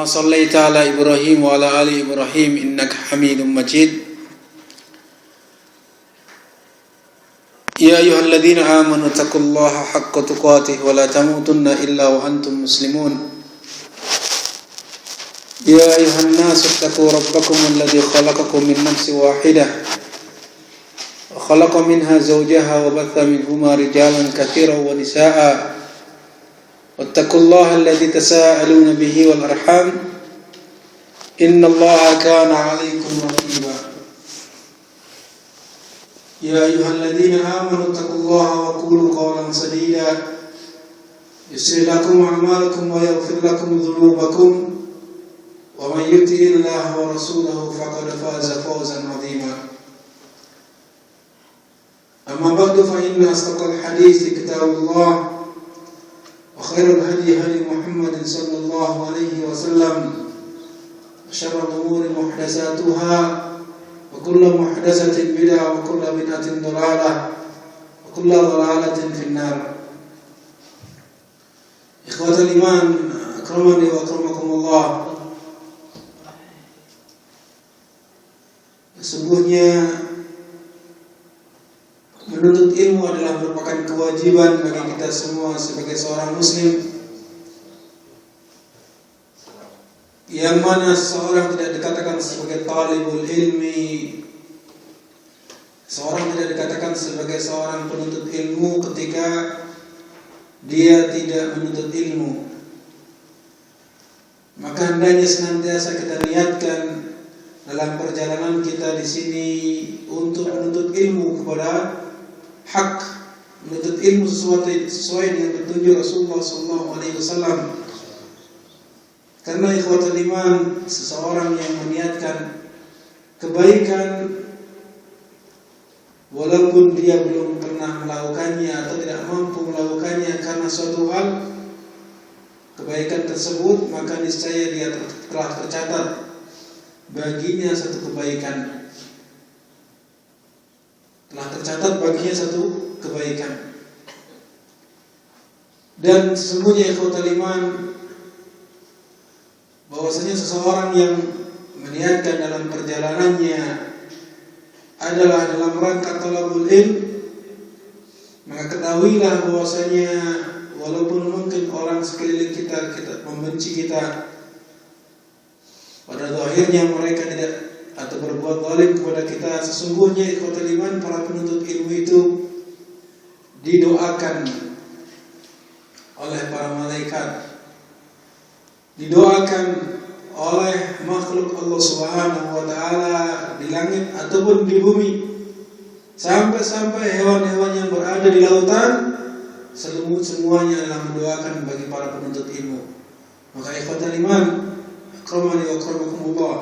كما صليت على إبراهيم وعلى آل إبراهيم إنك حميد مجيد يا أيها الذين آمنوا اتقوا الله حق تقاته ولا تموتن إلا وأنتم مسلمون يا أيها الناس اتقوا ربكم الذي خلقكم من نفس واحدة وخلق منها زوجها وبث منهما رجالا كثيرا ونساء واتقوا الله الذي تساءلون به والأرحام إن الله كان عليكم رقيبا يا أيها الذين آمنوا اتقوا الله وقولوا قولا سديدا يسر لكم أعمالكم ويغفر لكم ذنوبكم ومن يطع الله ورسوله فقد فاز فوزا عظيما أما بعد فإن أصدق الحديث كتاب الله وخير الهدي هدي محمد صلى الله عليه وسلم وشر الأمور محدثاتها وكل محدثة بدعة وكل بدعة ضلالة وكل ضلالة في النار. إخوة الإيمان أكرمني وأكرمكم الله. Sesungguhnya menuntut ilmu adalah merupakan kewajiban bagi kita semua sebagai seorang muslim, yang mana seorang tidak dikatakan sebagai talibul ilmi, seorang tidak dikatakan sebagai seorang penuntut ilmu ketika dia tidak menuntut ilmu. Maka hendaknya senantiasa kita niatkan dalam perjalanan kita di sini untuk menuntut ilmu kepada hak, menuntut ilmu sesuai dengan petunjuk Rasulullah SAW. Karena ikhwatul iman, seseorang yang meniatkan kebaikan walaupun dia belum pernah melakukannya atau tidak mampu melakukannya karena suatu hal, kebaikan tersebut, maka niscaya dia telah tercatat baginya satu kebaikan. Telah tercatat baginya satu kebaikan. Dan sesungguhnya ikhwatul iman, bahwasanya seseorang yang meniatkan dalam perjalanannya adalah dalam rangka talabul ilm, maka ketahuilah bahwasanya walaupun mungkin orang sekeliling kita membenci kita, pada zahirnya mereka tidak atau berbuat zalim kepada kita, sesungguhnya ikhwatul iman, para penuntut ilmu itu didoakan oleh para malaikat, didoakan oleh makhluk Allah Subhanahu wa taala di langit ataupun di bumi, sampai-sampai hewan-hewan yang berada di lautan, semuanya adalah mendoakan bagi para penuntut ilmu. Maka ikhwatul iman, akromani wa akramakumullah,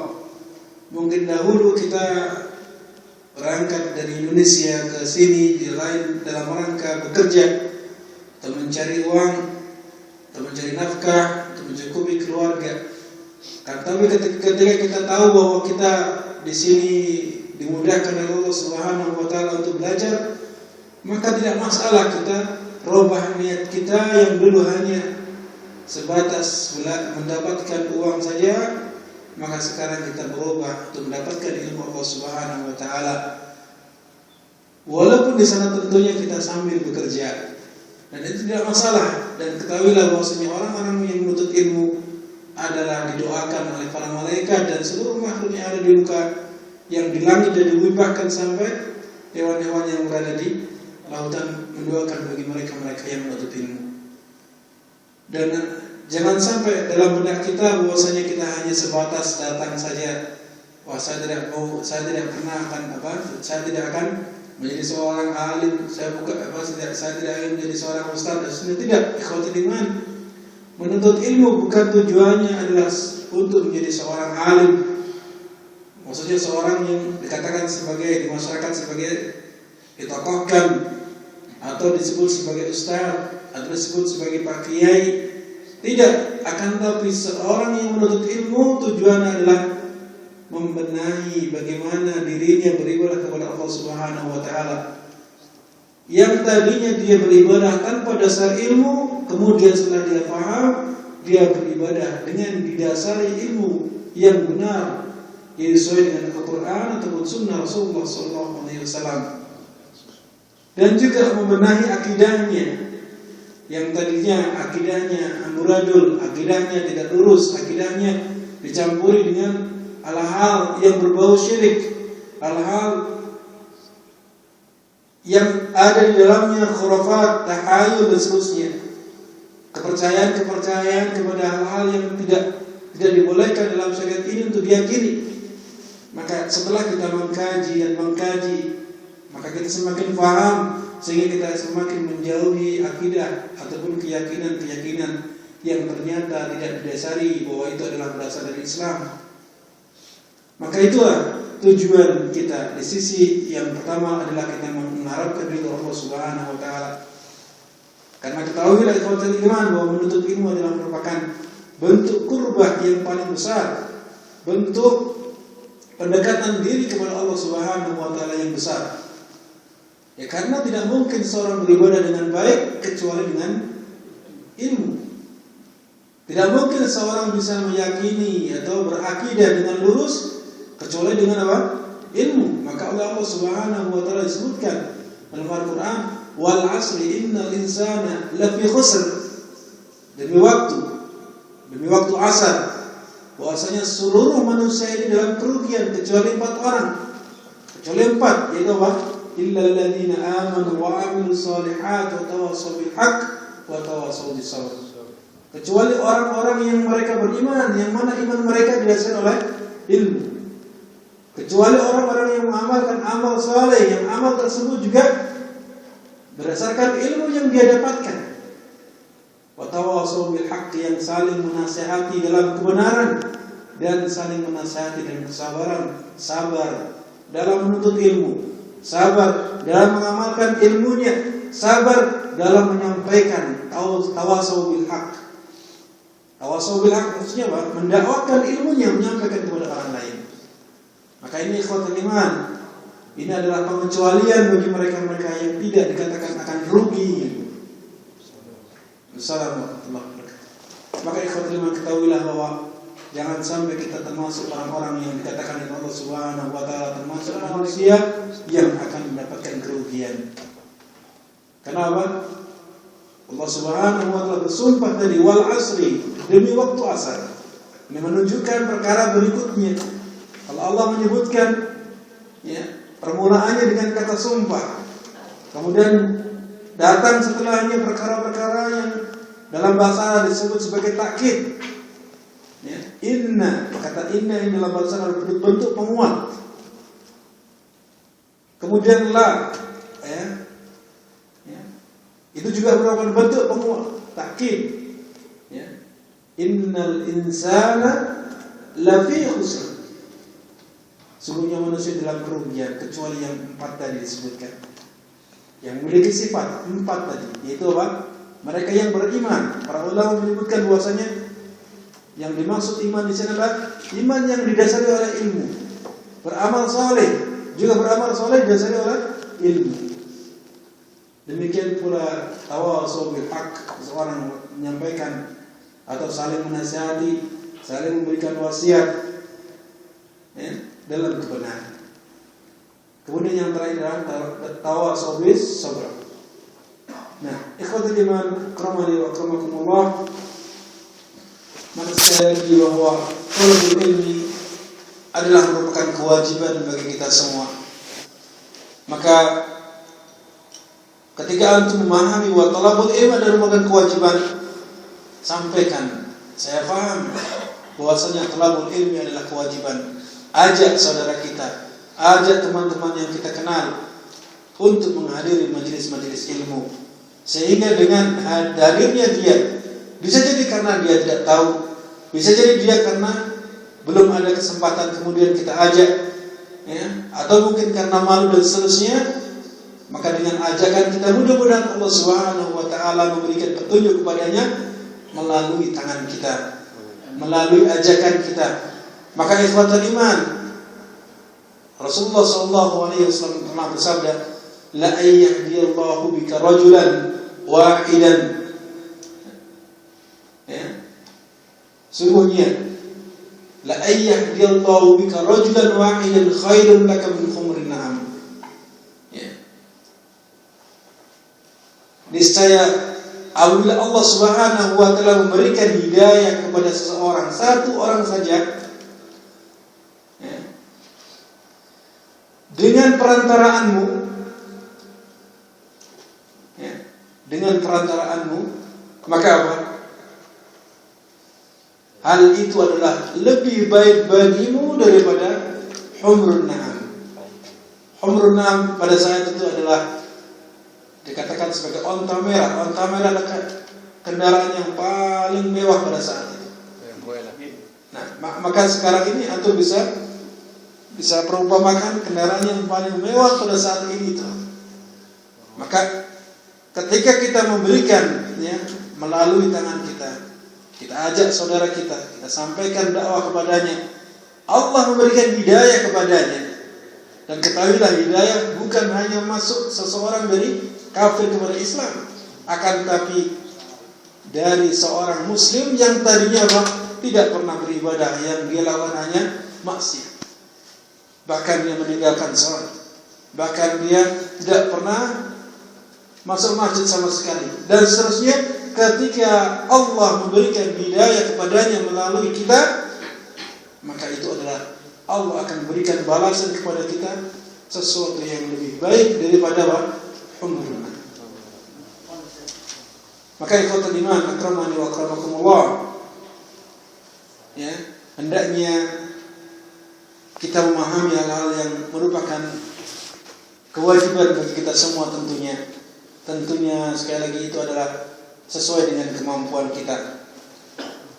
mungkin dahulu kita berangkat dari Indonesia ke sini dalam rangka bekerja atau mencari uang atau mencari nafkah untuk mencukupi keluarga. Tapi ketika kita tahu bahwa kita di sini dimudahkan oleh Allah Subhanahu wa taala untuk belajar, maka tidak masalah kita rubah niat kita yang dulu hanya sebatas mendapatkan uang saja, maka sekarang kita berubah untuk mendapatkan ilmu Allah Subhanahu wa taala. Walaupun di sana tentunya kita sambil bekerja, dan itu tidak masalah. Dan ketahuilah bahwasanya orang-orang yang menuntut ilmu adalah didoakan oleh para malaikat dan seluruh makhluk yang ada di muka, yang di langit dan di bumi, bahkan sampai hewan-hewan yang berada di lautan mendoakan bagi mereka-mereka yang menuntut ilmu. Dan jangan sampai dalam benak kita bahwasanya kita hanya sebatas datang saja. Wah, saya tidak akan menjadi seorang alim, saya tidak ingin menjadi seorang ustaz. Tidak, ikhwatul iman, menuntut ilmu bukan tujuannya adalah untuk menjadi seorang alim. Maksudnya seorang yang dikatakan sebagai di masyarakat sebagai ditokohkan atau disebut sebagai ustaz atau disebut sebagai pak kiai. Tidak, akan tapi seorang yang menuntut ilmu tujuannya adalah membenahi bagaimana dirinya beribadah kepada Allah Subhanahu wa taala. Yang tadinya dia beribadah tanpa dasar ilmu, kemudian setelah dia paham, dia beribadah dengan didasari ilmu yang benar, yang sesuai dengan Al-Quran ataupun Sunnah Rasulullah SAW, dan juga membenahi akidahnya yang tadinya akidahnya amburadul, akidahnya tidak lurus, akidahnya dicampuri dengan hal-hal yang berbau syirik, hal-hal yang ada di dalamnya khurafat, tahayul dan seterusnya, kepercayaan kepada hal-hal yang tidak dibolehkan dalam syariat ini untuk diyakini. Maka setelah kita mengkaji, maka kita semakin paham, sehingga kita semakin menjauhi akidah ataupun keyakinan yang ternyata tidak didasari bahwa itu adalah berasal dari Islam. Maka itulah tujuan kita di sisi yang pertama adalah kita mengharapkan ridho Allah Subhanahu wa taala. Karena ketahuilah ikhwatul iman bahwa menuntut ilmu adalah merupakan bentuk qurbah yang paling besar, bentuk pendekatan diri kepada Allah Subhanahu wa taala yang besar. Ya, karena tidak mungkin seorang beribadah dengan baik kecuali dengan ilmu. Tidak mungkin seorang bisa meyakini atau berakidah dengan lurus kecuali dengan apa? Ilmu. Maka Allah Subhanahu wa taala disebutkan dalam Al-Qur'an, wal 'asri innal insana lafi khusr. Demi waktu asar, bahwasanya seluruh manusia ini dalam kerugian kecuali 4 orang. Kecuali 4, yaitu apa? Illal ladzina amanu wa 'amilus shalihat wa tawassaw bil haqq wa tawassaw bis sabr. Kecuali orang-orang yang mereka beriman, yang mana iman mereka didasarkan oleh ilmu. Kecuali orang-orang yang mengamalkan amal saleh, yang amal tersebut juga berdasarkan ilmu yang dia dapatkan. Wa tawassaw bil haqq, yang saling menasihati dalam kebenaran dan saling menasihati dalam kesabaran, sabar dalam menuntut ilmu, sabar dalam mengamalkan ilmunya, sabar dalam menyampaikan tawassaw bil haqq. Tawassaw bil haqq maksudnya apa? Mendakwakan ilmunya, menyampaikan kepada orang lain. Maka ini ikhwatul iman, ini adalah pengecualian bagi mereka-mereka yang tidak dikatakan akan rugi. Assalamualaikum warahmatullahi wabarakatuh. Maka ikhwatul iman, ketahuilah bahwa jangan sampai kita termasuk orang-orang yang dikatakan oleh Allah Subhanahu wa taala termasuk manusia yang akan mendapatkan kerugian. Kenapa? Allah Subhanahu wa taala bersumpah tadi, wal 'asri, demi waktu asar. Ini menunjukkan perkara berikutnya. Kalau Allah menyebutkan permulaannya dengan kata sumpah, kemudian datang setelahnya perkara-perkara yang dalam bahasa Arab disebut sebagai takkid. Inna, kata inna ini dalam bahasa Arab bentuk penguat. Kemudian la, itu juga merupakan bentuk penguat, takkid. Innal insana lafi khusr. Sungguhnya manusia dalam kerugian kecuali yang 4 tadi disebutkan, yang memiliki sifat 4 tadi, yaitu apa? Mereka yang beriman. Para ulama menyebutkan bahwasanya yang dimaksud iman di sini adalah iman yang didasari oleh ilmu, beramal saleh, juga beramal saleh didasari oleh ilmu. Demikian pula tawassaw bil haqq, seorang menyampaikan atau saling menasihati, saling memberikan wasiat dalam kebenaran. Kemudian yang terakhir adalah tawassaw bis sabr. Nah, ikhwatul iman, rahmani wa rahmakumullah. Maka sekali lagi bahwa talabul ilmi adalah merupakan kewajiban bagi kita semua. Maka ketika antum memahami bahwa talabul ilmi adalah merupakan kewajiban, sampaikan, saya paham bahwasanya talabul ilmi adalah kewajiban. Ajak saudara kita, ajak teman-teman yang kita kenal untuk menghadiri majelis-majelis ilmu, sehingga dengan hadirnya dia, bisa jadi karena dia tidak tahu, bisa jadi dia karena belum ada kesempatan kemudian kita ajak, atau mungkin karena malu dan seterusnya. Maka dengan ajakan kita, mudah-mudahan Allah Subhanahu wa taala memberikan petunjuk kepadanya melalui tangan kita, melalui ajakan kita. Maka ikhwatul iman, Rasulullah SAW pernah bersabda, la ayyahdiyallahu bika rajulan wahidan Sungguhnya la ayyahdiyallahu bika rajulan wahidan khairun laka min khumrin na'am. Ya. Niscaya apabila Allah Subhanahu wa taala memberikan hidayah kepada seseorang, satu orang saja, ya, dengan perantaraanmu, ya, maka apa? Hal itu adalah lebih baik bagimu daripada humrun na'am. Humrun na'am pada saat itu adalah dikatakan sebagai onta merah. Onta merah adalah kendaraan yang paling mewah pada saat itu. Nah, maka sekarang ini antum bisa perumpamakan kendaraan yang paling mewah pada saat ini itu. Maka ketika kita memberikan, ya, melalui tangan kita ajak saudara kita sampaikan dakwah kepadanya, Allah memberikan hidayah kepadanya. Dan ketahuilah hidayah bukan hanya masuk seseorang dari kafir kepada Islam, akan tetapi dari seorang muslim yang tadinya tidak pernah beribadah, yang dia lakukan hanya maksiat, bahkan dia meninggalkan salat, bahkan dia tidak pernah masuk masjid sama sekali, dan seterusnya. Ketika Allah memberikan hidayah kepadanya melalui kita, maka itu adalah Allah akan berikan balasan kepada kita sesuatu yang lebih baik daripada humrun. Maka ikhwatul iman akramani wa akramakumullah, ya, hendaknya kita memahami hal-hal yang merupakan kewajiban bagi kita semua. Tentunya sekali lagi itu adalah sesuai dengan kemampuan kita.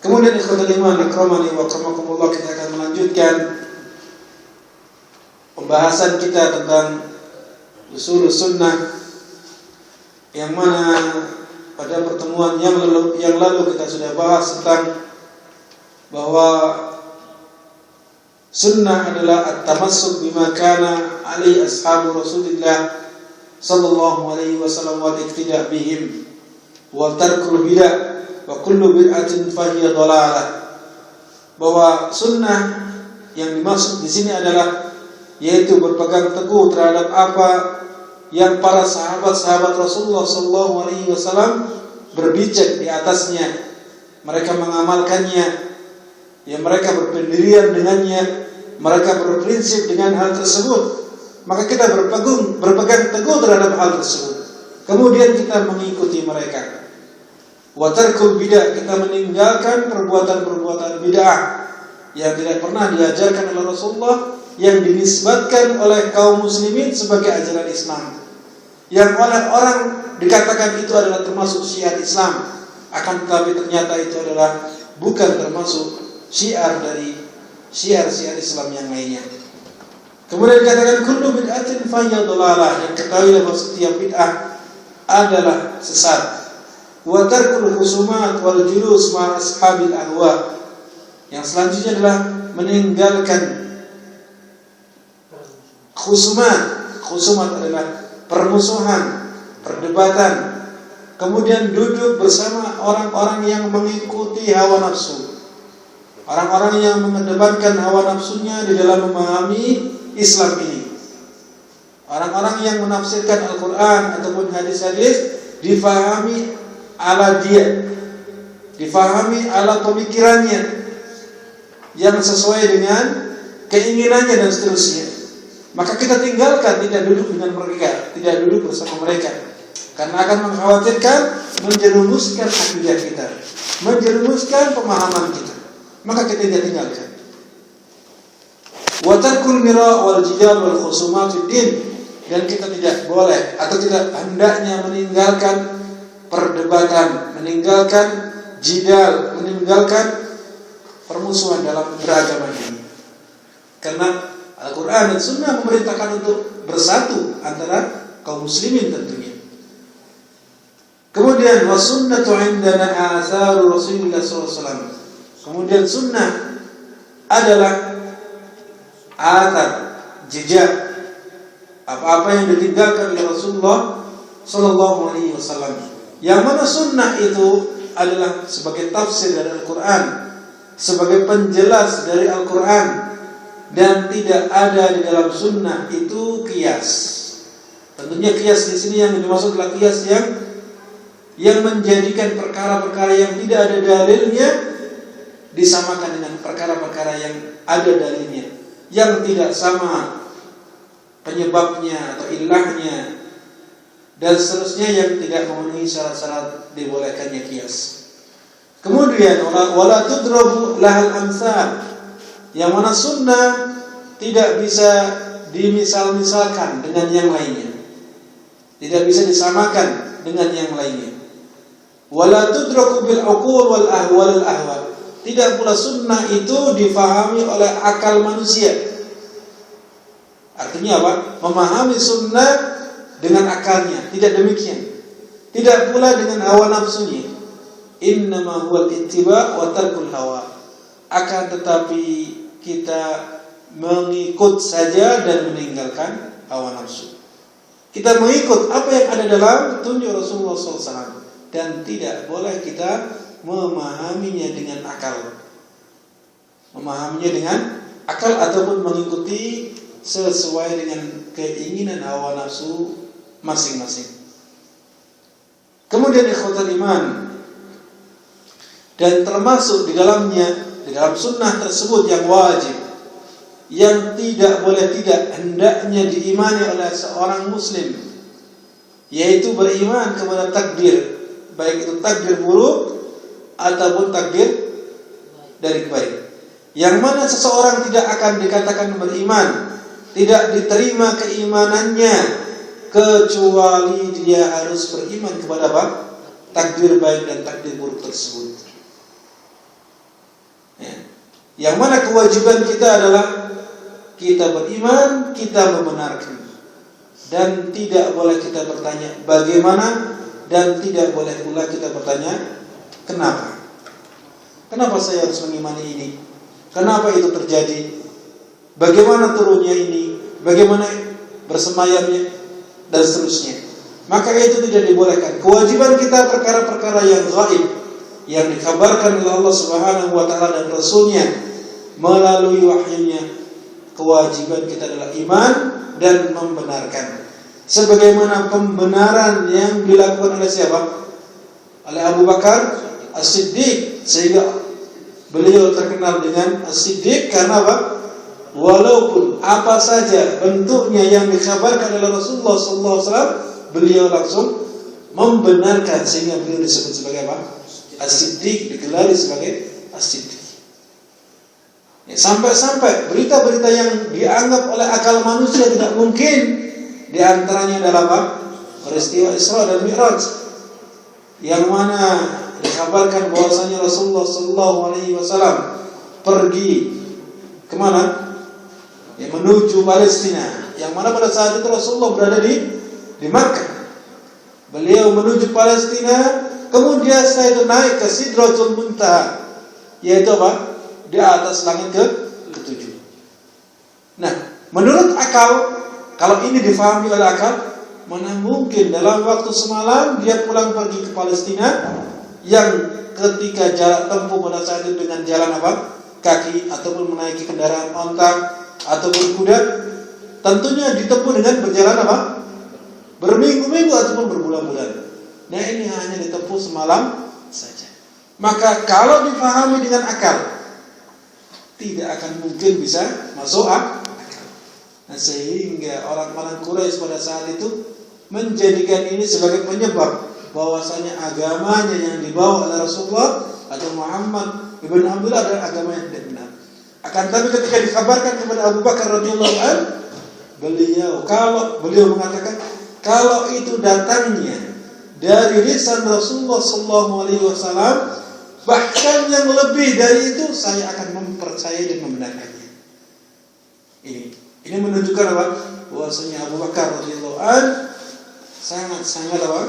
Kemudian ikhwatul iman akramani wa akramakumullah, kita akan melanjutkan pembahasan kita tentang usul sunnah, yang mana pada pertemuan yang lalu kita sudah bahas tentang bahwa sunnah adalah at-tamassuk bima kana alaihi ashabu Rasulillah sallallahu alaihi wasallam wa iqtida bihim wa tarkul bid'ah wa kullu bid'atin fahiya dhalalah. Bahwa sunnah yang dimaksud di sini adalah yaitu berpegang teguh terhadap apa yang para sahabat-sahabat Rasulullah sallallahu alaihi wasallam berbijak di atasnya, mereka mengamalkannya, ya, mereka berpendirian dengannya, mereka berprinsip dengan hal tersebut. Maka kita berpegang teguh terhadap hal tersebut. Kemudian kita mengikuti mereka. Wa tarkul bid'ah, kita meninggalkan perbuatan-perbuatan bid'ah yang tidak pernah diajarkan oleh Rasulullah, yang dinisbatkan oleh kaum muslimin sebagai ajaran Islam, yang oleh orang dikatakan itu adalah termasuk syiar Islam, akan tetapi ternyata itu adalah bukan termasuk syiar dari syiar-syiar Islam yang lainnya. Kemudian dikatakan kullu bid'atin fahiya dhalalah, dan ketahuilah bahwa setiap bid'ah adalah sesat. Wa tarkul khusumat wal julus ma ashabil ahwa, yang selanjutnya adalah meninggalkan khusumat adalah permusuhan, perdebatan, kemudian duduk bersama orang-orang yang mengikuti hawa nafsu, orang-orang yang mengedepankan hawa nafsunya di dalam memahami Islam ini, orang-orang yang menafsirkan Al-Quran ataupun hadis-hadis difahami ala dia, difahami ala pemikirannya yang sesuai dengan keinginannya dan seterusnya. Maka kita tinggalkan, tidak duduk dengan mereka, tidak duduk bersama mereka, karena akan mengkhawatirkan menjerumuskan akidah kita, menjerumuskan pemahaman kita. Maka kita tidak tinggalkan. Wa tarkul mira wal jidal wal khusumat fid din, dan kita tidak boleh atau tidak hendaknya meninggalkan perdebatan, meninggalkan jidal, meninggalkan permusuhan dalam beragama ini. Karena Al-Quran dan Sunnah memerintahkan untuk bersatu antara kaum muslimin tentunya. Kemudian wasunnatu indana atharu Rasulullah SAW. Kemudian sunnah adalah athar, jejak, apa-apa yang ditinggalkan oleh Rasulullah Sallallahu Alaihi Wasallam. Yang mana sunnah itu adalah sebagai tafsir dari Al-Quran, sebagai penjelas dari Al-Quran dan tidak ada di dalam sunnah itu qiyas. Tentunya qiyas di sini yang dimaksud adalah qiyas yang menjadikan perkara-perkara yang tidak ada dalilnya disamakan dengan perkara-perkara yang ada dalilnya, yang tidak sama penyebabnya atau ilahnya dan seterusnya, yang tidak memenuhi syarat-syarat dibolehkannya qiyas. Kemudian wala tudrabu lahal amsal, yang mana sunnah tidak bisa dimisal-misalkan dengan yang lainnya, tidak bisa disamakan dengan yang lainnya. Wala tudraku bil uqul wal ahwal al ahwa, tidak pula sunnah itu difahami oleh akal manusia. Artinya apa? Memahami sunnah dengan akalnya, tidak demikian. Tidak pula dengan hawa nafsunya. Innama huwal ittiba wa tarkul hawa. Akan tetapi kita mengikut saja dan meninggalkan hawa nafsu. Kita mengikut apa yang ada dalam petunjuk Rasulullah SAW, dan tidak boleh kita memahaminya dengan akal. Memahaminya dengan akal ataupun mengikuti sesuai dengan keinginan hawa nafsu masing-masing. Kemudian ikhwatul iman, dan termasuk di dalamnya, di dalam sunnah tersebut yang wajib, yang tidak boleh tidak hendaknya diimani oleh seorang muslim, yaitu beriman kepada takdir, baik itu takdir buruk ataupun takdir dari baik. Yang mana seseorang tidak akan dikatakan beriman, tidak diterima keimanannya kecuali dia harus beriman kepada apa? Takdir baik dan takdir buruk tersebut. Yang mana kewajiban kita adalah kita beriman, kita membenarkan, dan tidak boleh kita bertanya bagaimana, dan tidak boleh pula kita bertanya kenapa. Kenapa saya harus mengimani ini? Kenapa itu terjadi? Bagaimana turunnya ini? Bagaimana bersemayamnya? Dan seterusnya. Maka itu tidak dibolehkan. Kewajiban kita perkara-perkara yang gaib, yang dikabarkan oleh Allah Subhanahu wa taala dan Rasulnya melalui wahyunya, kewajiban kita adalah iman dan membenarkan. Sebagaimana pembenaran yang dilakukan oleh siapa? Oleh Abu Bakar As-Siddiq, sehingga beliau terkenal dengan As-Siddiq karena apa? Walaupun apa saja bentuknya yang dikabarkan oleh Rasulullah SAW, beliau langsung membenarkan, sehingga beliau disebut sebagai apa? As-Siddiq, digelari sebagai As-Siddiq. Ya, sampai-sampai berita-berita yang dianggap oleh akal manusia tidak mungkin, di antaranya adalah apa? Peristiwa Isra dan Mi'raj, yang mana dikabarkan bahwasanya Rasulullah SAW pergi kemana? Ya, menuju Palestina, yang mana pada saat itu Rasulullah berada di Makkah. Beliau menuju Palestina, kemudian setelah itu naik ke Sidratul Muntaha, yaitu apa? Di atas langit ke-7. Nah, menurut akal, kalau ini difahami oleh akal, mana mungkin dalam waktu semalam dia pulang pergi ke Palestina, yang ketika jarak tempuh pada saat itu dengan jalan apa? Kaki ataupun menaiki kendaraan onta ataupun kuda, tentunya ditempuh dengan berjalan apa? Berminggu-minggu ataupun berbulan-bulan. Nah, ini hanya ditempuh semalam saja. Maka kalau difahami dengan akal, tidak akan mungkin bisa masuk akal. Nah, sehingga orang-orang Quraisy pada saat itu menjadikan ini sebagai penyebab bahwasanya agamanya yang dibawa oleh Rasulullah atau Muhammad ibn Abdullah adalah agama yang tidak benar. Akan tapi ketika dikabarkan kepada Abu Bakar radhiyallahu anhu, beliau mengatakan, kalau itu datangnya dari lisan Rasulullah sallallahu alaihi wasallam, bahkan yang lebih dari itu, saya akan mempercayai dan membenarkannya. Ini menunjukkan apa? Bahwasanya Abu Bakar radhiyallahu anhu sangat apa?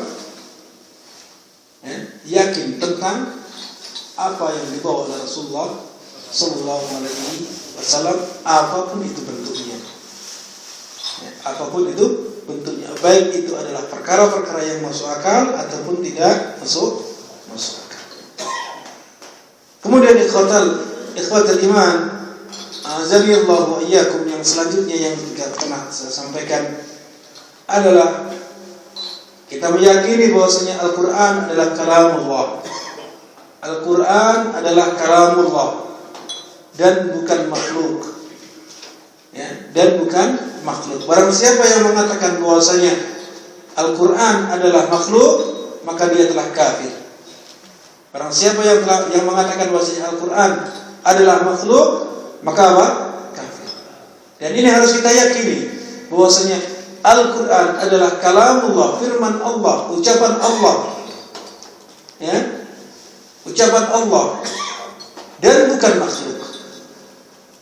Yakin tentang apa yang dibawa oleh Rasulullah sallallahu alaihi wasallam, apapun itu bentuknya. Apapun itu bentuknya, baik itu adalah perkara-perkara yang masuk akal ataupun tidak masuk akal. Kemudian ikhwatul iman, azanillahu wa iyyakum, yang selanjutnya yang pernah saya sampaikan adalah kita meyakini bahwasanya Al-Qur'an adalah kalamullah. Al-Qur'an adalah kalamullah dan bukan makhluk. Ya, dan bukan makhluk. Barang siapa yang mengatakan bahwasanya Al-Qur'an adalah makhluk, maka dia telah kafir. Barang siapa yang mengatakan bahwasanya Al-Qur'an adalah makhluk, maka apa? Kafir. Dan ini harus kita yakini bahwasanya Al-Qur'an adalah kalamullah, firman Allah, ucapan Allah. Ya? Ucapan Allah dan bukan makhluk.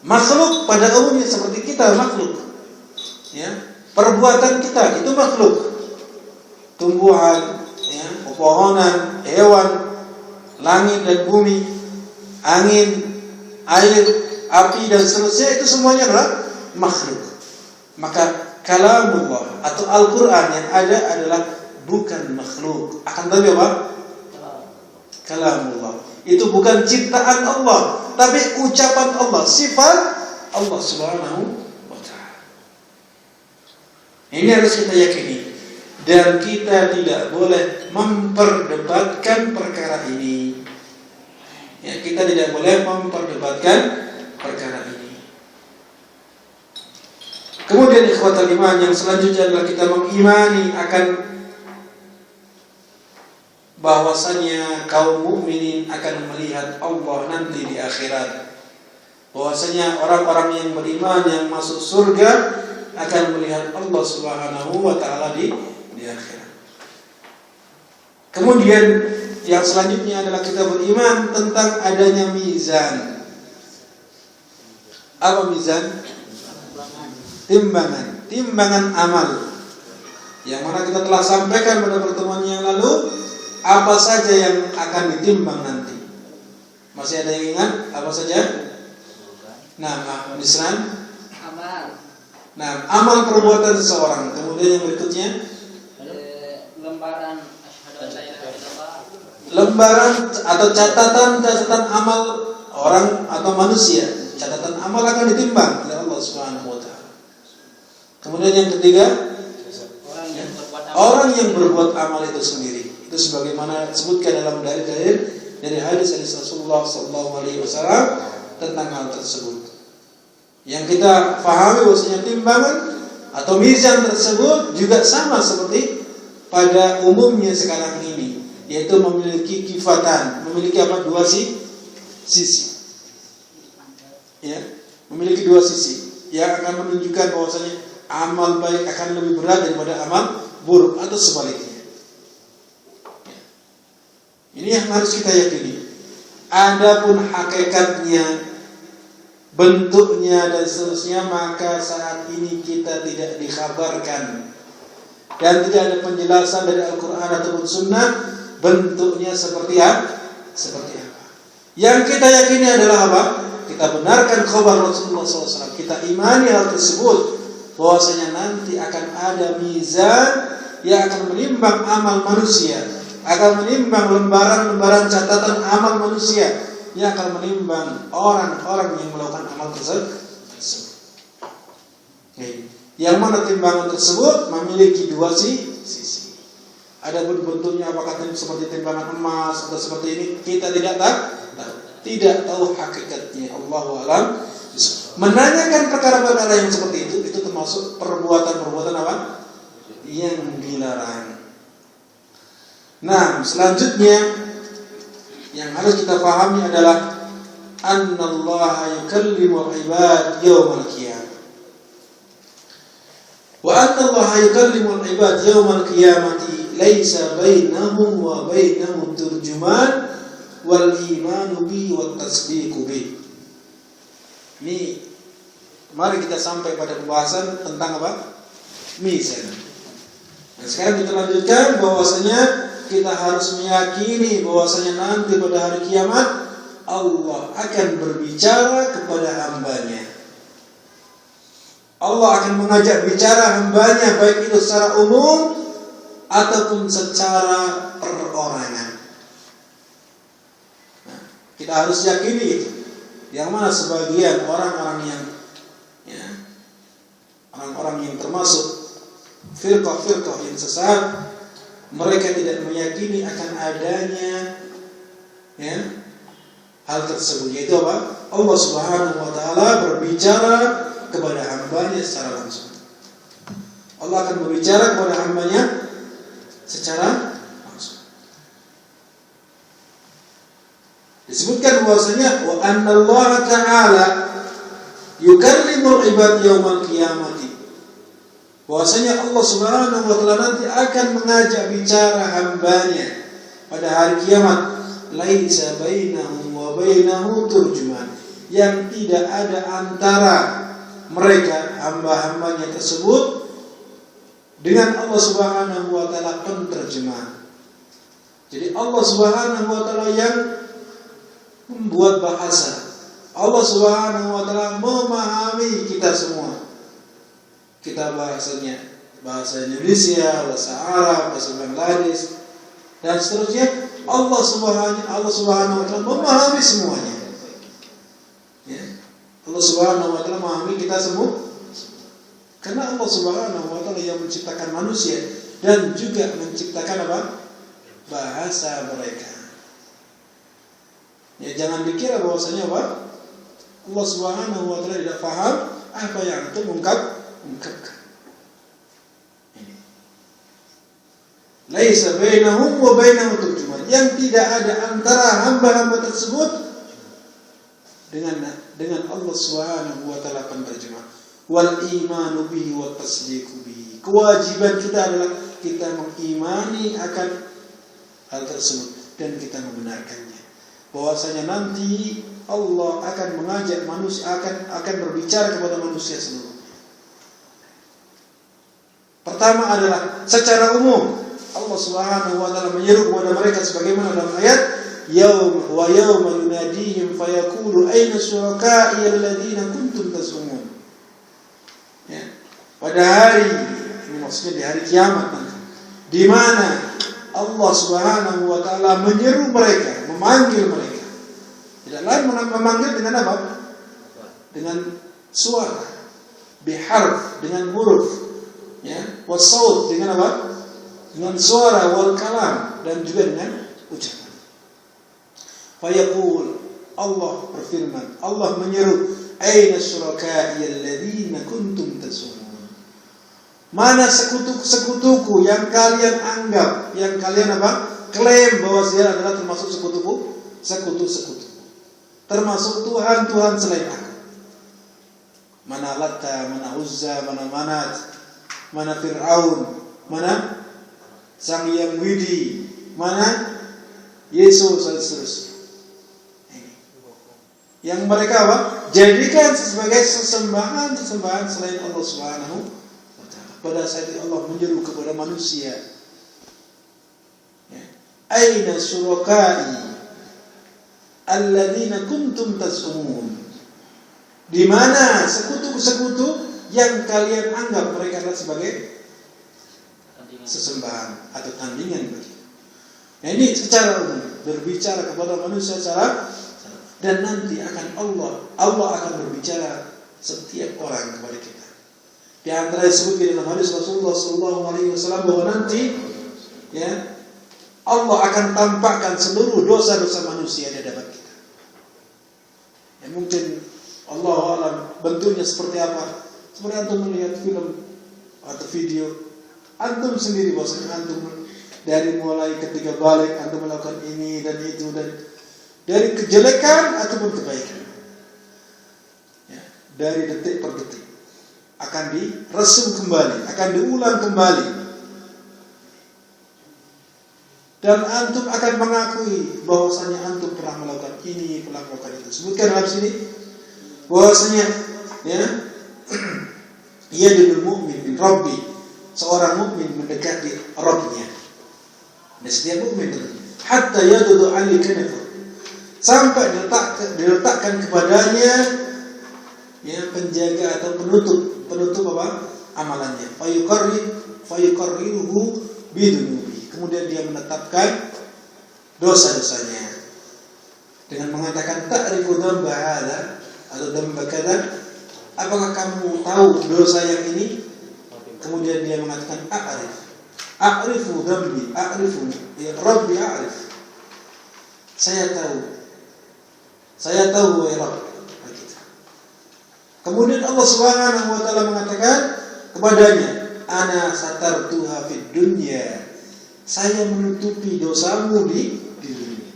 Makhluk pada umumnya seperti kita makhluk. Ya, perbuatan kita itu makhluk. Tumbuhan, ya, pepohonan, hewan, langit dan bumi, angin, air, api dan seterusnya, itu semuanya adalah makhluk. Maka kalamullah atau Al-Qur'an yang ada adalah bukan makhluk. Akan tetapi apa? Kalamullah. Itu bukan ciptaan Allah, tapi ucapan Allah, sifat Allah Subhanahu wa ta'ala. Ini harus kita yakini. Dan kita tidak boleh memperdebatkan perkara ini. Ya, kita tidak boleh memperdebatkan perkara ini. Kemudian ikhwatul iman, yang selanjutnya adalah kita mengimani akan bahwasanya kaum mukminin akan melihat Allah nanti di akhirat. Bahwasanya orang-orang yang beriman yang masuk surga akan melihat Allah Subhanahu wa ta'ala di akhirat. Kemudian yang selanjutnya adalah kita beriman tentang adanya mizan. Apa mizan? Timbangan amal. Yang mana kita telah sampaikan pada pertemuan yang lalu, apa saja yang akan ditimbang nanti. Masih ada yang ingat apa saja? Nah, misran amal. Nah, amal perbuatan seseorang. Kemudian yang berikutnya lembaran atau catatan amal orang atau manusia. Catatan amal akan ditimbang oleh Allah Subhanahu wa ta'ala. Kemudian yang ketiga, orang yang berbuat amal itu sendiri. Itu sebagaimana disebutkan dalam dalil-dalil dari hadis Rasulullah SAW tentang hal tersebut. Yang kita fahami bahwasanya timbangan atau mizan tersebut juga sama seperti pada umumnya sekarang ini, yaitu memiliki kifatan, memiliki apa? Dua sisi. Ya, memiliki dua sisi yang akan menunjukkan bahwasanya amal baik akan lebih berat daripada amal buruk atau sebaliknya. Ini yang harus kita yakini. Adapun hakikatnya, bentuknya dan seterusnya, maka saat ini kita tidak dikhabarkan dan tidak ada penjelasan dari Al-Quran ataupun Sunnah bentuknya seperti apa. Yang kita yakini adalah apa? Kita benarkan khabar Rasulullah SAW. Kita imani hal tersebut, bahwasanya nanti akan ada mizan yang akan menimbang amal manusia, akan menimbang lembaran-lembaran catatan amal manusia, yang akan menimbang orang-orang yang melakukan amal tersebut. Yang mana timbangan tersebut memiliki dua sisi. Adapun bentuknya apakah seperti timbangan emas atau seperti ini, kita tidak tahu hakikatnya. Allahu a'lam. Menanyakan perkara-perkara yang seperti itu termasuk perbuatan-perbuatan apa? Yang dilarang. Nah, selanjutnya yang harus kita pahami adalah annallaha yukallimul ibad yaumal qiyamah. Wa annallaha yukallimul ibad yaumal qiyamati laisa bainahum wa bainahu turjuman wal imanu bi wat tasdiqu bi. Ini mari kita sampai pada pembahasan tentang apa? Mizan. Nah, sekarang kita lanjutkan bahwasanya kita harus meyakini bahwasanya nanti pada hari kiamat Allah akan berbicara kepada hambanya. Allah akan mengajak bicara hambanya, baik itu secara umum ataupun secara perorangan. Nah, kita harus yakini itu. Yang mana sebagian orang-orang yang orang-orang yang termasuk firqah-firqah yang sesat, mereka tidak meyakini akan adanya hal tersebut, yaitu apa? Allah Subhanahu wa taala berbicara kepada hambanya secara langsung. Allah akan berbicara kepada hambanya secara langsung. Disebutkan bahwasanya wa annallaha ta'ala yukallimul ibad yaumal qiyamati. Bahwasanya Allah Subhanahu wa taala nanti akan mengajak bicara hambanya pada hari kiamat, laisa bainahu wa bainahu turjuman, yang tidak ada antara mereka hamba-hambanya tersebut dengan Allah Subhanahu wa taala penterjemah. Jadi Allah Subhanahu wa taala yang membuat bahasa. Allah Subhanahu wa taala memahami kita semua. Kita bahasanya bahasa Indonesia, bahasa Arab, bahasa Bangladesh dan seterusnya. Allah Subhanahu wa taala memahami semuanya. Allah Subhanahu wa taala memahami kita semua. Karena Allah Subhanahu wa taala yang menciptakan manusia dan juga menciptakan apa? Bahasa mereka. Jangan dikira bahwasanya apa? Allah Subhanahu wa taala tidak paham apa yang itu ungkapkan. Ini. Laisa bainahum wa bainahu turjuman, yang tidak ada antara hamba-hamba tersebut dengan Allah Subhanahu wa taala penerjemah. Wal imanu bihi wa tasdiqu bihi. Kewajiban kita adalah kita mengimani akan hal tersebut dan kita membenarkannya. Bahwasanya nanti Allah akan mengajak manusia, akan berbicara kepada manusia seluruhnya. Pertama adalah secara umum Allah Subhanahu wa taala menyeru kepada mereka sebagaimana dalam ayat yawma yunadihim fayaqulu aina syuraka'i alladziina kuntum tazumun. Pada hari, maksudnya di hari kiamat nanti, di mana Allah Subhanahu wa taala menyeru mereka, memanggil mereka. Tidak lain memanggil dengan apa? Dengan suara, biharf, dengan huruf, wasaut, dengan apa? Dengan suara, wal kalam, dan juga dengan ucapan. Fayaqul, Allah berfirman, Allah menyeru, aina syuraka'i alladziina kuntum tazumun. Mana sekutu-sekutuku yang kalian anggap, yang kalian apa? Klaim bahwa dia adalah termasuk sekutu-sekutu. Termasuk Tuhan-Tuhan selain aku. Mana Latta, mana Uzza, mana Manat, mana Fir'aun, mana Sang Hyang Widi, mana Yesus dan seterusnya. Yang mereka apa? Jadikan sebagai sesembahan selain Allah Subhanahu. Pada saat itu Allah menyeru kepada manusia, aina syuraka'i alladziina kuntum tazumun. Di mana sekutu-sekutu yang kalian anggap mereka adalah sebagai sesembahan atau tandingan bagi. Nah, ini secara umum berbicara kepada manusia secara, dan nanti akan Allah akan berbicara setiap orang kepada kita. Di antara disebut dalam hadis Rasulullah SAW bahwa nanti Allah akan tampakkan seluruh dosa-dosa manusia di hadapan kita. Mungkin Allah alam bentuknya seperti apa? Seperti antum melihat film atau video, antum sendiri bahwasanya antum dari mulai ketika balik antum melakukan ini dan itu, dan dari kejelekan ataupun kebaikan, dari detik per detik akan diresum kembali, akan diulang kembali. Dan antum akan mengakui bahwasanya antum pernah melakukan ini, pernah melakukan itu. Sebutkan dalam sini bahwasanya yadul mu'min bin Rabbi, seorang mukmin mendekati Rabbnya. Dan setiap mukmin hatta yadudu ali kanafa, sampai diletakkan kepadanya penjaga atau penutup apa? Amalannya. Fayuqarriruhu bidunubi. Kemudian dia menetapkan dosa-dosanya. dengan mengatakan ta'rifu dzamba hadza atau dzamba kadza, apakah kamu tahu dosa yang ini? Kemudian dia mengatakan a'rifu dzambi, a'rifu ya rabbi a'rif. Saya tahu ya Rabb. Kemudian Allah Subhanahu wa taala mengatakan kepadanya, ana satartuha fid dunya. Saya menutupi dosamu di dunia.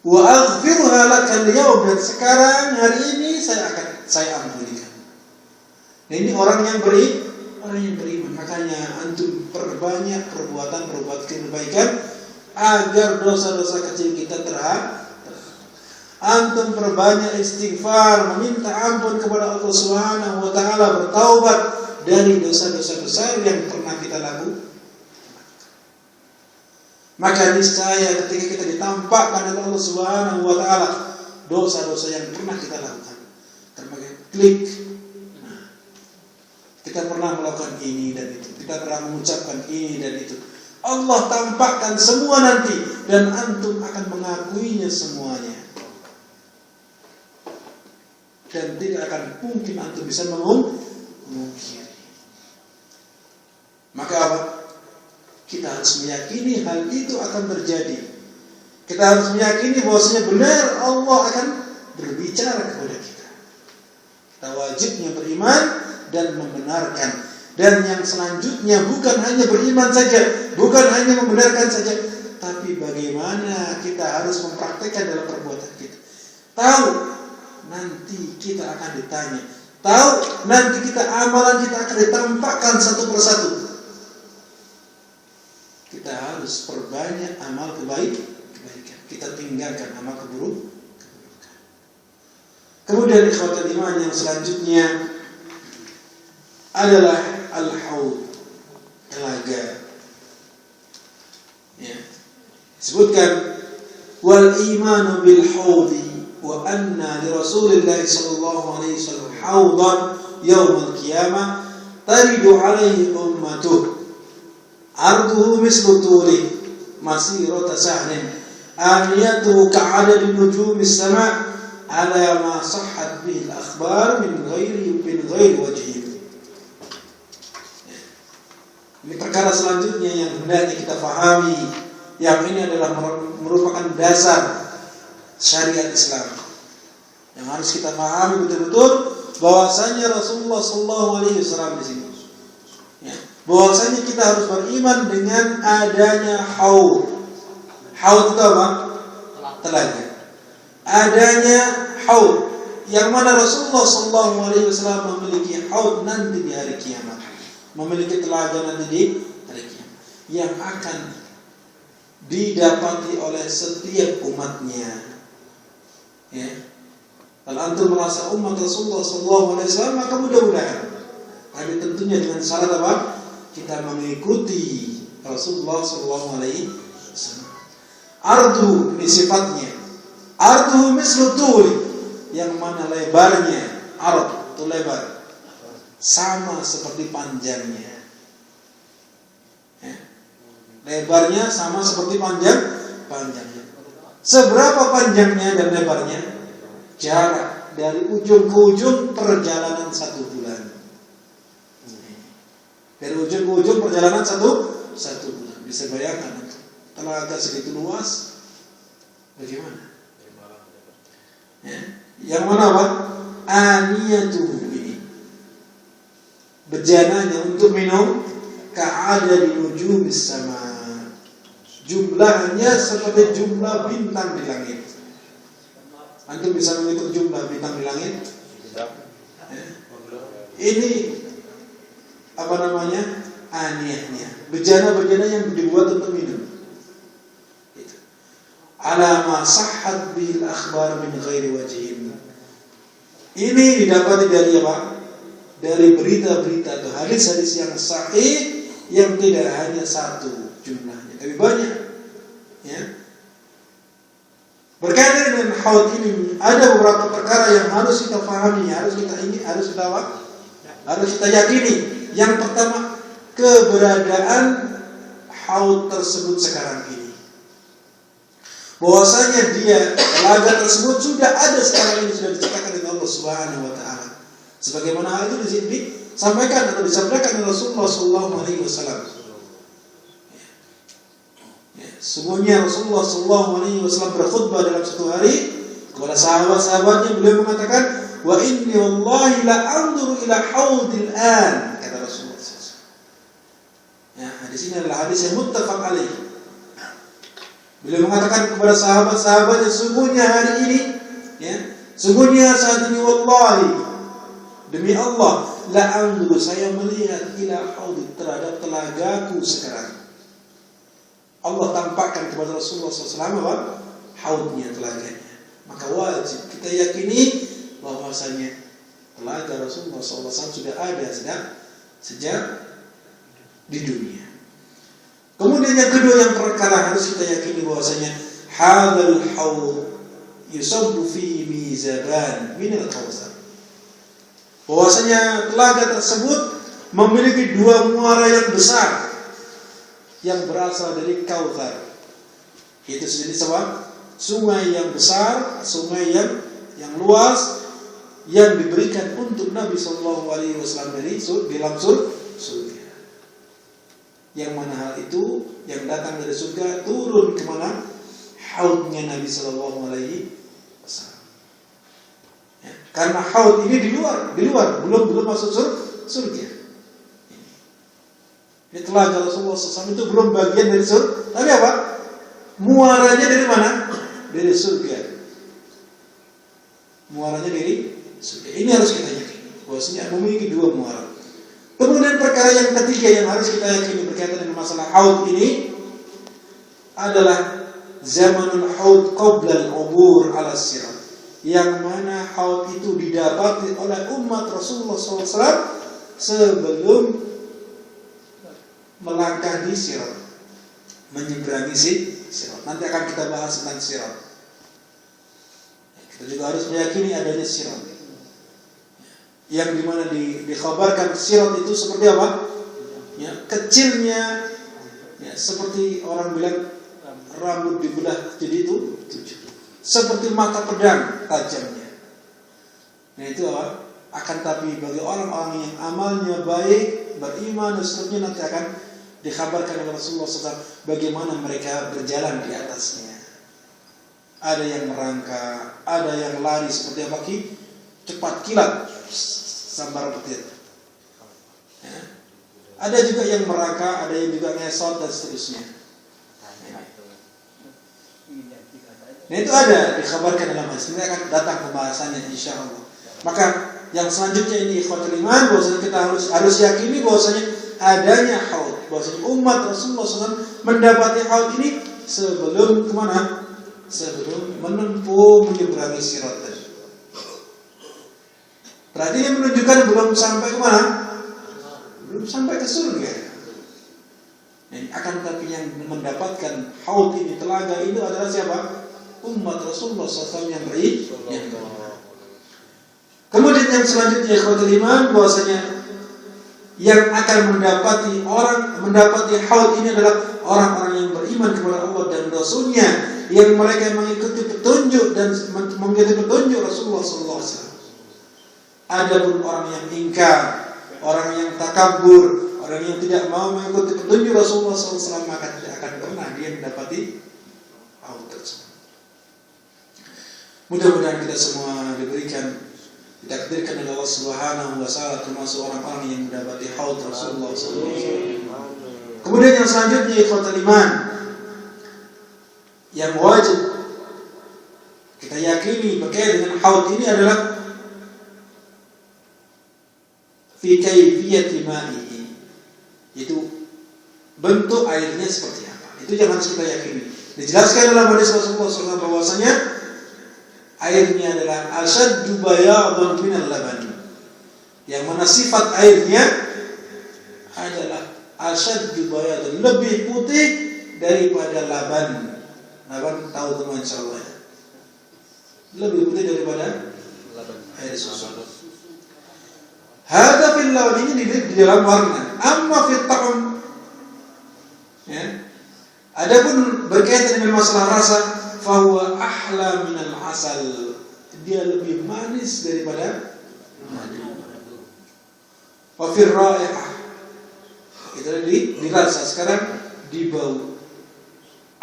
Wa aghfiruha laka al-yawm, dan sekarang hari ini saya ampuni kamu. Nah, ini orang yang beriman. Makanya antum perbanyak perbuatan kebaikan agar dosa-dosa kecil kita terhapus. Antum perbanyak istighfar, meminta ampun kepada Allah Subhanahu wa taala, bertaubat dari dosa-dosa besar yang pernah kita lakukan. Maka niscaya ketika kita ditampakkan oleh Allah Subhanahu wa taala dosa-dosa yang pernah kita lakukan, termasuk klik. Kita pernah melakukan ini dan itu, kita pernah mengucapkan ini dan itu. Allah tampakkan semua nanti dan antum akan mengakuinya semuanya. Dan tidak akan mungkin antum bisa memungkiri. Maka apa? Kita harus meyakini hal itu akan terjadi. Kita harus meyakini bahwasanya benar Allah akan berbicara kepada kita. Kita wajibnya beriman dan membenarkan. Dan yang selanjutnya bukan hanya beriman saja, bukan hanya membenarkan saja, tapi bagaimana kita harus mempraktikkan dalam perbuatan kita. Tahu nanti kita akan ditanya. Tahu nanti amalan kita akan ditampakkan satu persatu. Kita harus perbanyak amal kebaikan. Kita tinggalkan amal keburukan. Kemudian ikhwatul iman yang selanjutnya adalah al-haud, telaga. Ya. Disebutkan wal imanu bil haudi wa anna li Rasulillah sallallahu alaihi wasallam haudan yaumil qiyamah taridu alaihi ummatuh arduhu mislu tuli masirata sahrin aniyatuhu ka'adadi nujumis sama' ala ma sahhat bihi al-akhbar min ghairi wajhin. Ini perkara selanjutnya yang hendaknya kita fahami, yang ini adalah merupakan dasar syariat Islam yang harus kita pahami betul-betul, bahwasanya Rasulullah sallallahu alaihi wasallam di sini, ya, bahwasanya kita harus beriman dengan adanya haud. Haud itu apa? Telaga. Adanya haud, yang mana Rasulullah sallallahu alaihi wasallam memiliki haud nanti di hari kiamat, memiliki telaga nanti di hari kiamat yang akan didapati oleh setiap umatnya. Ya. Kalau antum merasa umat Rasulullah sallallahu alaihi wasallam, maka mudah-mudahan, tapi tentunya dengan syarat apa? Kita mengikuti Rasulullah sallallahu alaihi wasallam. Ardu, ini sifatnya. Ardu mislu tuli, yang mana lebarnya, ard itu lebar, sama seperti panjangnya. Ya. Lebarnya sama seperti panjangnya. Seberapa panjangnya dan lebarnya? Jarak dari ujung ke ujung perjalanan 1 bulan. Dari ujung ke ujung perjalanan satu bulan. Bisa bayangkan telaga segitu luas, bagaimana? Ya. Yang mana apa? Aniyatuhu, ini bejananya untuk minum, ka'ada di nujumis sama, jumlahnya seperti jumlah bintang di langit. Antum bisa menghitung jumlah bintang di langit? Ya. Ini apa namanya? Aniyahnya, bejana-bejana yang dibuat untuk minum. Itu. Ala ma sahhat bil akhbar min ghairi wajhin. Ini didapati dari apa? Dari berita-berita atau hadis-hadis yang sahih, yang tidak hanya satu jumlahnya, tapi banyak. Ya. Berkaitan dengan haud ini, ada beberapa perkara yang harus kita pahami, harus kita yakini. Yang pertama, keberadaan haud tersebut sekarang ini. bahwasanya dia telaga tersebut sudah ada sekarang ini, sudah diciptakan oleh Allah Subhanahu wa taala. Sebagaimana hal itu disampaikan atau disampaikan oleh Rasulullah sallallahu alaihi wasallam. Sungguhnya Rasulullah sallallahu alaihi wasallam berkhutbah dalam satu hari kepada sahabat-sahabatnya, beliau mengatakan, "Wa inni wallahi la anzuru ila haudil an," kata Rasulullah SAW. Ya, hadis ini adalah hadis yang muttafaq alaih. Beliau mengatakan kepada sahabat-sahabatnya, sungguhnya hari ini, ya, sungguhnya saat ini, wallahi, demi Allah, la anzuru, saya melihat ila haudil, terhadap telagaku sekarang. Allah tampakkan kepada Rasulullah SAW haudnya, telaganya. Maka wajib kita yakini bahwasanya telaga Rasulullah SAW sudah ada sejak di dunia. Kemudian yang kedua yang perkara harus kita yakini bahwasanya hadzal haud yusabbu fi mizaban min al-kautsar. Bahwasanya telaga tersebut memiliki dua muara yang besar yang berasal dari Kautsar. Itu sejenis apa? Sungai yang besar, sungai yang luas yang diberikan untuk Nabi sallallahu alaihi wasallam di dalam surga. Yang mana hal itu yang datang dari surga turun ke mana? Haudnya Nabi sallallahu alaihi wasallam. Ya, karena haud ini di luar, belum masuk surga. Ini telaga Rasulullah SAW itu belum bagian dari surga. Tapi apa? Muaranya dari mana? Dari surga. Muaranya dari surga. Ini harus kita yakini. Bahwasanya memiliki dua muara. Kemudian perkara yang ketiga yang harus kita yakini berkaitan dengan masalah haud ini adalah zamanul haud qabla al-ubur ala sirat. Yang mana haud itu didapati oleh umat Rasulullah SAW sebelum melangkah di sirat, menyeberangi sirat. Nanti akan kita bahas tentang sirat. Kita juga harus meyakini adanya sirat. Yang dimana dikhabarkan sirat itu seperti apa? Ya, kecilnya, ya, seperti orang bilang rambut dibelah jadi itu 7. Seperti mata pedang tajamnya. Nah itu apa? Akan tapi bagi orang-orang yang amalnya baik, beriman dan seterusnya, nanti akan dikhabarkan oleh Rasulullah SAW bagaimana mereka berjalan di atasnya. Ada yang merangkak, ada yang lari seperti apa? Cepat kilat, sambar petir. Ya. Ada juga yang merangkak, ada yang juga ngesot dan seterusnya. Nah itu ada dikhabarkan dalam hadis. Ini akan datang pembahasannya insya Allah. Maka yang selanjutnya ini ikhwatul iman, bahwasanya kita harus yakini bahwasanya adanya haud, bahwasanya umat Rasulullah SAW mendapati haud ini sebelum kemana? Sebelum menempuh menyeberangi sirat tadi. Berarti ini menunjukkan belum sampai kemana? Belum sampai ke surga. Jadi akan tapi yang mendapatkan haud ini, telaga itu adalah siapa? Umat Rasulullah SAW yang beriman. Kemudian yang selanjutnya ikhwatul iman, bahwasanya yang akan mendapati haud ini adalah orang-orang yang beriman kepada Allah dan Rasulnya, yang mereka mengikuti petunjuk dan mengikuti petunjuk Rasulullah SAW. Adapun orang yang ingkar, orang yang takabur, orang yang tidak mau mengikuti petunjuk Rasulullah SAW, maka tidak akan pernah dia mendapati haud tersebut. Mudah-mudahan kita semua ditakdirkan oleh Allah Subhanahu wa taala termasuk orang-orang yang mendapati haud Rasulullah sallallahu alaihi wasallam. Kemudian yang selanjutnya ikhwatul iman, yang wajib kita yakini berkaitan dengan haud ini adalah fi kayfiyati ma'ihi, itu bentuk airnya seperti apa. Itu yang harus kita yakini. Dijelaskan dalam hadis Rasulullah SAW bahwasanya airnya adalah asyaddu bayadan minal laban. Yang mana sifat airnya adalah asyaddu bayadan, lebih putih daripada laban. Laban tahu teman insyaallah ya. Lebih putih daripada laban, air susu. Hada fil lawan, ini di dalam warna. Amma fit ta'am, ya. Adapun berkaitan dengan masalah rasa, fahuwa ahla minal asal. Dia lebih manis daripada madu. Wa fir raihah. Itu dirasa. Sekarang di bau.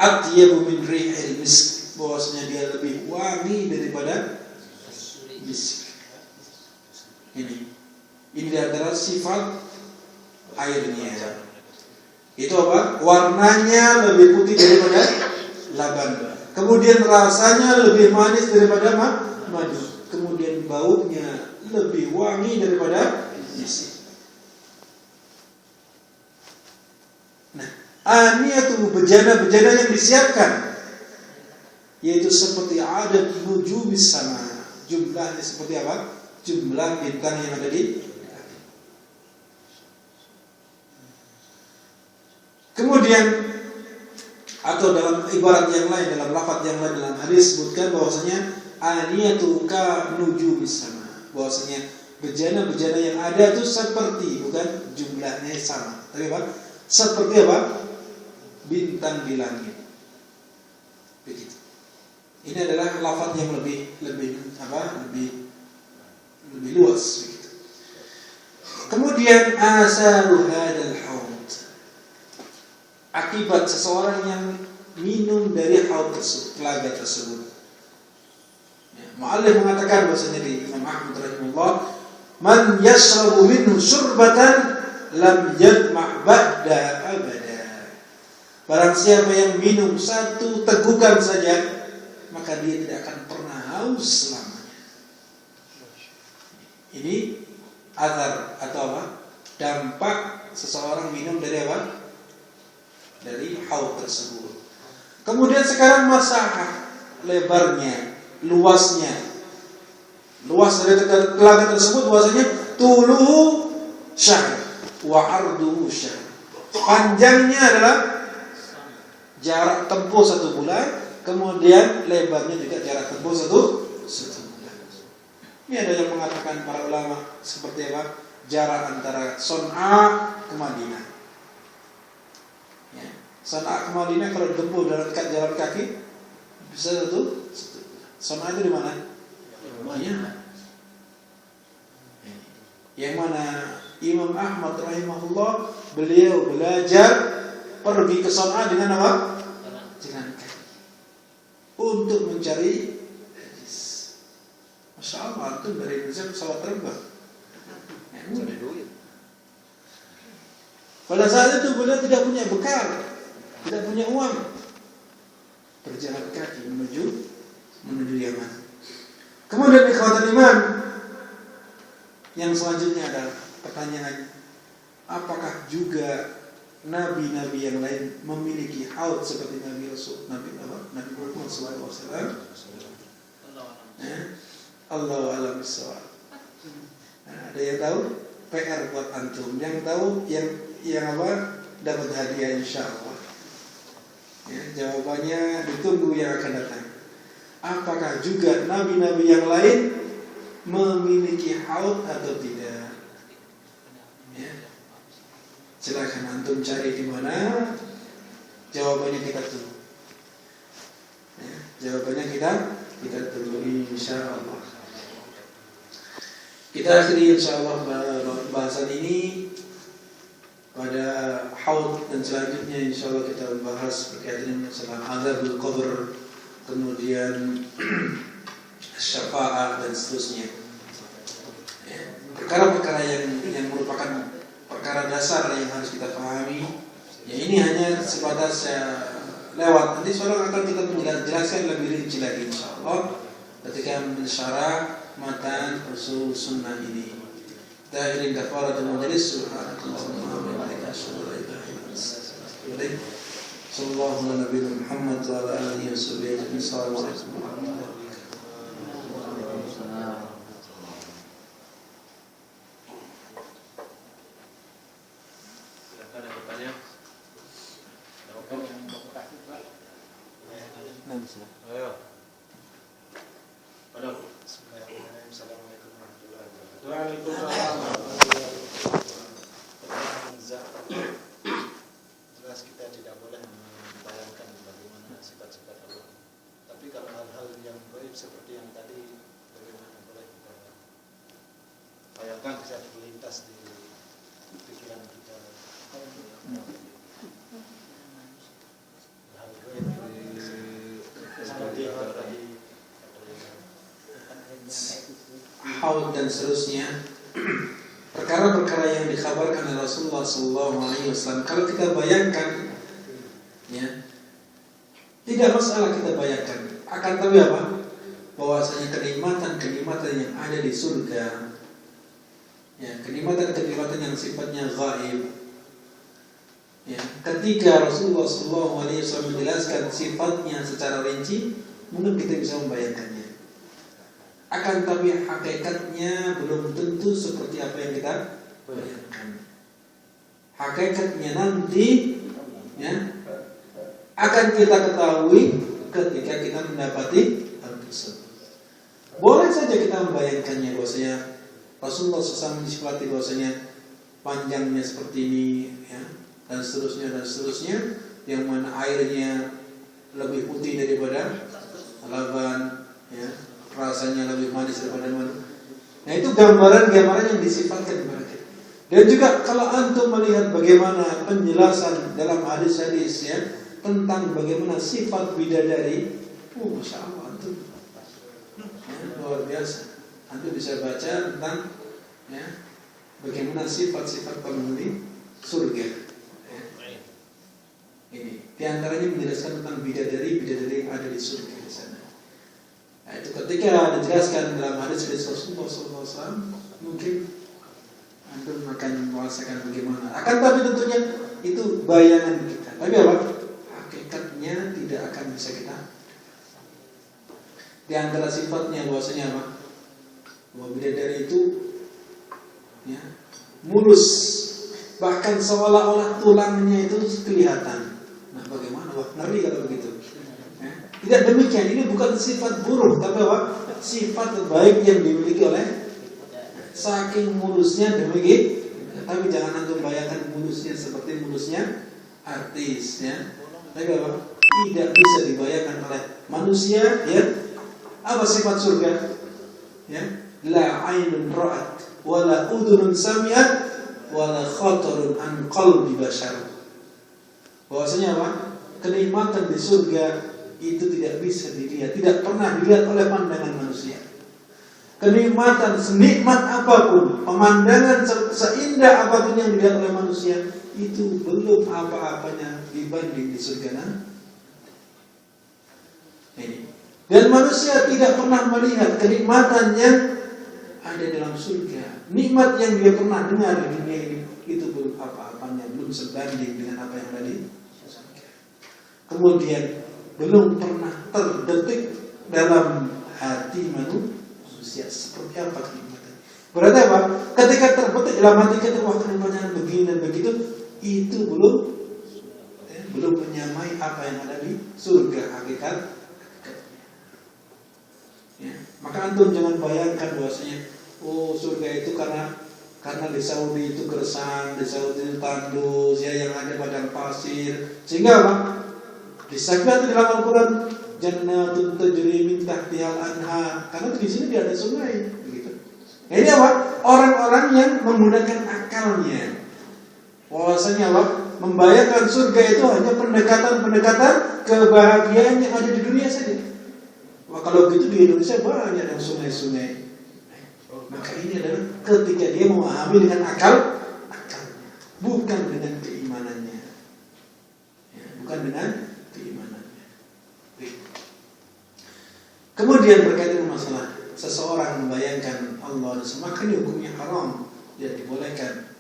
Atyabu min rihil misk. Bahwasanya dia lebih wangi daripada misk. Ini di antara sifat airnya. Itu apa? Warnanya lebih putih daripada laban. Kemudian rasanya lebih manis daripada madu. Kemudian baunya lebih wangi daripada misk. Nah, aniyatu bejana-bejana yang disiapkan, yaitu seperti adat nujumis sama. Jumlahnya seperti apa? Jumlah bintang yang ada di. Kemudian atau dalam ibarat yang lain, dalam lafaz yang lain, dalam hadis sebutkan bahwasanya aniyatu ka nujumis sama. Bahwasanya bejana-bejana yang ada itu seperti, bukan jumlahnya sama, tapi apa? Seperti apa? Bintang di langit. Begitu. Ini adalah lafaz yang lebih luas begitu. Kemudian asaru hadal haud. Akibat seseorang yang minum dari haud tersebut, telaga tersebut. Ya, Mu'allif mengatakan bahwasanya di Imam Ahmad rahimahullah, man yashrabu minhu syurbatan lam yadma' ba'da abada. Barang siapa yang minum satu tegukan saja, maka dia tidak akan pernah haus selamanya. Ini athar atau apa? Dampak seseorang minum dari apa? Dari haud tersebut. Kemudian sekarang masalah lebarnya, luasnya. Luas dari telaga tersebut bahwasanya tuluhu syahr wa arduhu syahr. Panjangnya adalah jarak tempuh 1 bulan, kemudian lebarnya juga jarak tempuh satu bulan. Ini ada yang mengatakan para ulama seperti apa? Jarak antara Son'a ke Madinah. Ya. Son'a ke Madinah kalau ditempuh dalam jalan kaki bisa satu bulan. Son'a itu di mana? Madinah. Yang mana Imam Ahmad rahimahullah, beliau belajar pergi ke Son'a dengan apa? Dengan kaki untuk mencari hadis. Masya Allah, itu dari Indonesia pesawat terbang. Pada saat itu beliau tidak punya bekal, tidak punya uang, berjalan kaki menuju Yaman. Kemudian ikhwatul iman, yang selanjutnya adalah pertanyaan, apakah juga nabi-nabi yang lain memiliki haud seperti Nabi Muhammad SAW? Allahu a'lam bishawab. Ada yang tahu? PR buat antum. Yang tahu yang apa? Dapat hadiah insyaallah. Ya, jawabannya ditunggu yang akan datang. Apakah juga nabi-nabi yang lain memiliki haud atau tidak? Ya. Silakan antum cari di mana. Jawabannya kita tunggu. Ya, jawabannya kita tunggu insyaallah. Kita akhiri insyaallah bahasan ini pada haud, dan selanjutnya insyaallah kita bahas berkaitan dengan masalah azabul qabr, kemudian syafa'ah dan seterusnya. Ya, perkara-perkara yang merupakan perkara dasar yang harus kita pahami. Ya, ini hanya sebatas lewat. Nanti seorang akan kita menjelaskan lebih rinci lagi insyaallah ketika mensyarah matan usul sunnah ini. Takhirin kafaratul majlis. Subhanallahumma wa bihamdika asyhadu an la ilaha illa anta astaghfiruka wa atubu ilaik. Sallallahu ala nabiyina Muhammad wa ala alihi wa sahbihi ajma'in. Assalamualaikum warahmatullahi wabarakatuh. Ayo. Assalamualaikum warahmatullahi wabarakatuh. Waalaikumsalam warahmatullahi wabarakatuh. Jelas kita tidak boleh membayangkan bagaimana sifat-sifat Allah, tapi terlintas di pikiran kita hal gaib seperti yang tadi haud dan seterusnya, perkara-perkara yang dikabarkan oleh Rasulullah SAW. Kalau kita bayangkan, ya, tidak masalah kita bayangkan. Akan tapi apa? Bahwasanya kenikmatan-kenikmatan yang ada di surga, ya, kenikmatan-kenikmatan yang sifatnya gaib, ya, ketika Rasulullah SAW menjelaskan sifatnya secara rinci, mungkin kita bisa membayangkannya. Akan tapi hakikatnya belum tentu seperti apa yang kita bayangkan. Hakikatnya nanti, ya, akan kita ketahui ketika kita mendapati hal tersebut. Boleh saja kita membayangkannya bahwasanya Rasulullah SAW disifati bahwasanya panjangnya seperti ini, ya, dan seterusnya, yang mana airnya lebih putih daripada laban, ya, rasanya lebih manis daripada madu. Nah, itu gambaran-gambaran yang disifatkan kepada kita. Dan juga kalau antum melihat bagaimana penjelasan dalam hadis-hadis, ya, tentang bagaimana sifat bidadari, masya Allah, antum, ya, luar biasa. Antum bisa baca tentang, ya, bagaimana sifat-sifat penghuni surga. Ya. Ini diantaranya menjelaskan tentang bidadari yang ada di surga di sana. Nah, itu ketika dijelaskan dalam hadis Rasulullah SAW, mungkin antum akan merasakan bagaimana. Akan tapi tentunya itu bayangan kita. Tapi apa? Hakikatnya tidak akan bisa kita. Di antara sifatnya bahwasanya apa? Bahwa bidadari itu, ya, mulus, bahkan seolah-olah tulangnya itu kelihatan. Nah, bagaimana? Wah, ngeri kalau begitu. Tidak demikian, ini bukan sifat buruk, tapi apa? Sifat baik yang dimiliki oleh, saking mulusnya demikian. Tapi jangan antum bayangkan mulusnya seperti mulusnya artis, ya. Tapi apa? Tidak bisa dibayangkan oleh manusia, ya. Apa sifat surga? Ya, la ainun ra'at, wala udhunun sami'at, wala khatarun an qalbi bashar. Bahwasanya apa? Kenikmatan di surga itu tidak bisa dilihat, tidak pernah dilihat oleh pandangan manusia. Kenikmatan senikmat apapun, pemandangan seindah apapun yang dilihat oleh manusia, itu belum apa-apanya dibanding di surga. Ini. Dan manusia tidak pernah melihat kenikmatan yang ada dalam surga. Nikmat yang dia pernah dengar di dunia ini, itu belum apa-apanya, belum sebanding dengan apa yang ada di surga. Kemudian belum pernah terdetik dalam hati manusia seperti apa kenikmatan. Berarti apa? Ketika terbetik dalam hati kita, wah, kenikmatan begini dan begitu, itu belum menyamai apa yang ada di surga hakikat. Ya, maka antum jangan bayangkan bahwasanya, surga itu karena di Saudi itu gersang, di Saudi itu tandus, ya, yang ada padang pasir, sehingga apa? Disebut di dalam Al-Quran, jannatun tajri min tahtihal anhar, karena di sini tidak ada sungai, begitu. Nah, ini apa? Orang-orang yang menggunakan akalnya. Bahwasanya apa? Membayangkan surga itu hanya pendekatan-pendekatan kebahagiaan yang ada di dunia saja. Wah, kalau gitu di Indonesia banyak yang sungai-sungai. Maka ini adalah ketika dia memahami dengan akal, bukan dengan keimanannya, ya, bukan dengan keimanannya. Kemudian berkaitan dengan masalah seseorang membayangkan Allah dan semakin hukumnya haram, tidak dibolehkan.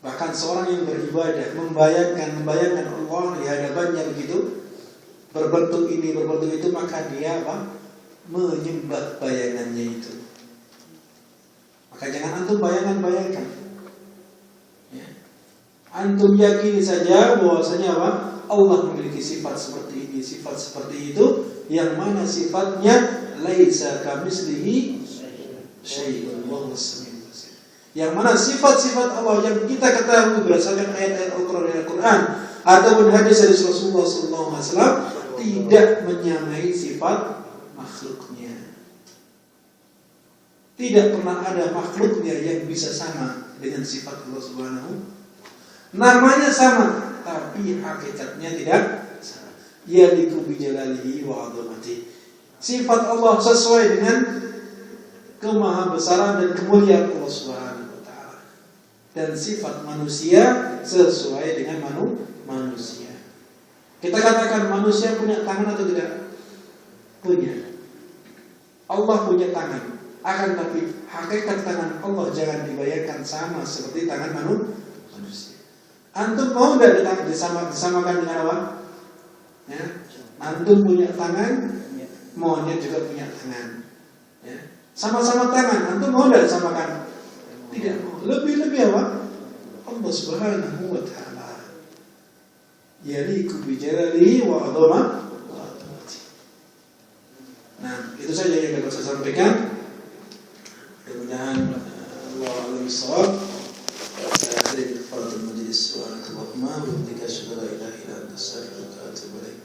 Bahkan seorang yang beribadah membayangkan Allah di hadapannya begitu, berbentuk ini berbentuk itu, maka dia apa? Menyembah bayangannya itu. Maka jangan antum bayangkan. Ya. Antum yakini saja bahwasanya apa? Allah memiliki sifat seperti ini, sifat seperti itu, yang mana sifatnya laisa kamitslihi syai'un wa huwas samiul basir. Yang mana sifat-sifat Allah yang kita ketahui berdasarkan ayat-ayat Al-Quran ataupun hadis dari Rasulullah SAW tidak menyamai sifat makhluknya. Tidak pernah ada makhluknya yang bisa sama dengan sifat Allah Subhanahu. Namanya sama, tapi hakikatnya tidak sama. Yaliku bijalalihi wa 'azamatihi. Sifat Allah sesuai dengan kemahabesaran dan kemuliaan Allah Subhanahu wa taala. Dan sifat manusia sesuai dengan manusia. Kita katakan manusia punya tangan atau tidak? Punya. Allah punya tangan. Akan tapi hakikat tangan Allah jangan dibayangkan sama seperti tangan manusia. Antum mau tidak disamakan dengan apa? Ya. Antum punya tangan, monyet juga punya tangan. Ya. Sama-sama tangan, antum mau tidak disamakan? Tidak mau. Lebih apa? Allah Subhanahu wa taala. Yaliku bijalalihi wa 'azamatihi. Nah, itu saja yang dapat saya sampaikan. Mudah-mudahan Allah alam bisawab. Akhir kafaratul majlis wa subhanaka wa bihamdika asyhadu an la ilaha illa anta astaghfiruka wa atubu ilaik.